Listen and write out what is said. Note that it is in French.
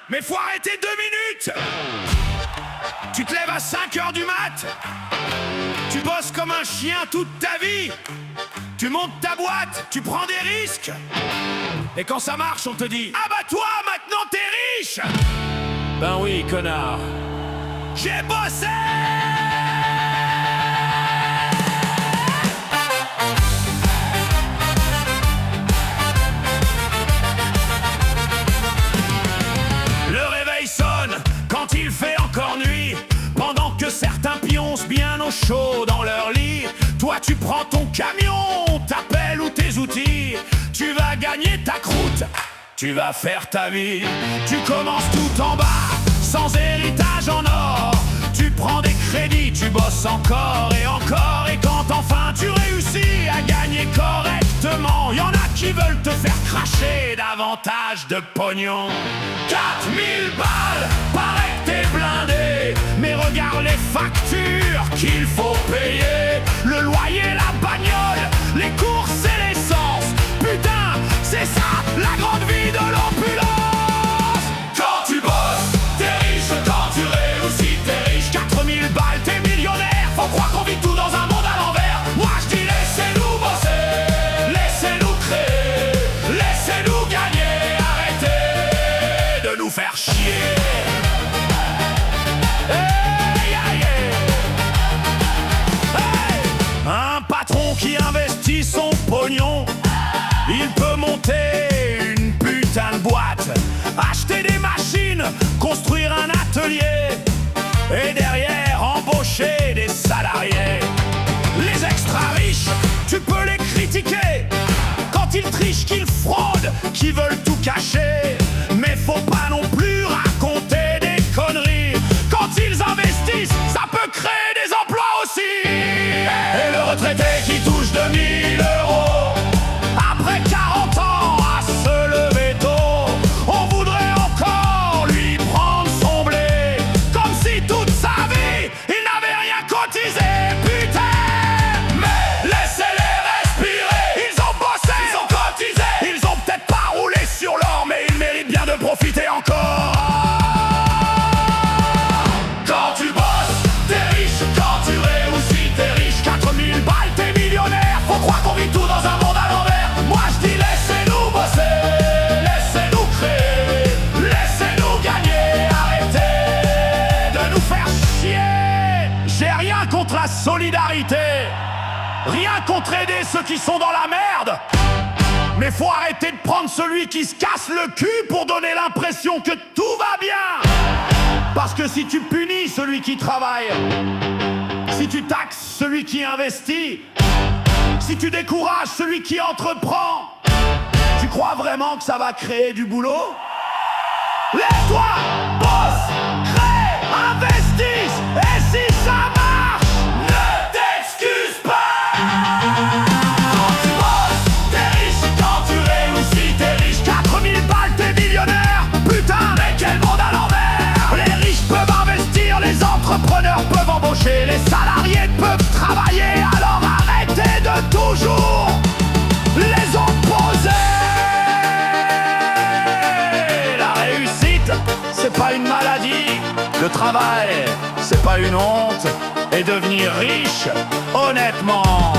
Mais faut arrêter 2 minutes. Tu te lèves à 5h du mat. Tu bosses comme un chien toute ta vie. Tu montes ta boîte, tu prends des risques. Et quand ça marche, on te dit: ah bah toi, maintenant t'es riche. Ben oui, connard. J'ai bossé. Le réveil sonne quand il fait encore nuit, pendant que certains pioncent bien au chaud dans leur lit. Toi tu prends ton camion, t'appelles ou tes outils. Tu vas gagner ta croûte, tu vas faire ta vie. Tu commences tout en bas, sans héritage en or. Tu prends des crédits, tu bosses encore et encore. Et quand enfin tu réussis à gagner correctement, y'en a qui veulent te faire cracher davantage de pognon. 4000 balles, paraît que t'es blindé. Mais regarde les factures qu'il faut payer. Le loyer, la bagnole, les courses et l'essence. Putain, c'est ça, la grande vie de l'opulence. Quand tu bosses, t'es riche. Quand tu réussis, t'es riche. 4000 balles, t'es millionnaire. Faut croire qu'on vit tout dans un monde à l'envers. Moi je dis laissez-nous bosser, laissez-nous créer, laissez-nous gagner. Arrêtez de nous faire chier. Un patron qui investit son pognon, il peut monter une putain de boîte, acheter des machines, construire un atelier, et derrière embaucher des salariés. Les extra riches, tu peux les critiquer quand ils trichent, qu'ils fraudent, qu'ils veulent tout cacher. Mais faut pas non plus raconter des conneries. Quand ils investissent, ça peut créer des emplois aussi. Et le retraité qui touche 2000 euros, après 40 ans à se lever tôt, on voudrait encore lui prendre son blé, comme si toute sa vie il n'avait rien cotisé. Putain, mais laissez-les respirer. Ils ont bossé, ils ont cotisé. Ils ont peut-être pas roulé sur l'or, mais ils méritent bien de profiter encore. Quand tu bosses, t'es riche. Quand tu réussis, t'es riche. 4000 balles, t'es millionnaire. Faut croire qu'on vit tout dans un monde à l'envers. Moi je dis laissez-nous bosser, laissez-nous créer, laissez-nous gagner. Arrêtez de nous faire chier. J'ai rien contre la solidarité, rien contre aider ceux qui sont dans la merde. Mais faut arrêter de prendre celui qui se casse le cul pour donner l'impression que tout va bien. Parce que si tu punis celui qui travaille, si tu taxes celui qui investit, si tu décourages celui qui entreprend, tu crois vraiment que ça va créer du boulot? Lève-toi, bosse, crée, investisse. Et si ça marche, ne t'excuse pas. Quand tu bosses, t'es riche. Quand tu réussis, t'es riche. 4000 balles, t'es millionnaire. Putain, mais quel monde à l'envers. Les riches peuvent investir, les entrepreneurs peuvent embaucher, les salariés peuvent travailler. Alors arrêtez de toujours les opposer. La réussite, c'est pas une maladie. Le travail, c'est pas une honte. Et devenir riche, honnêtement,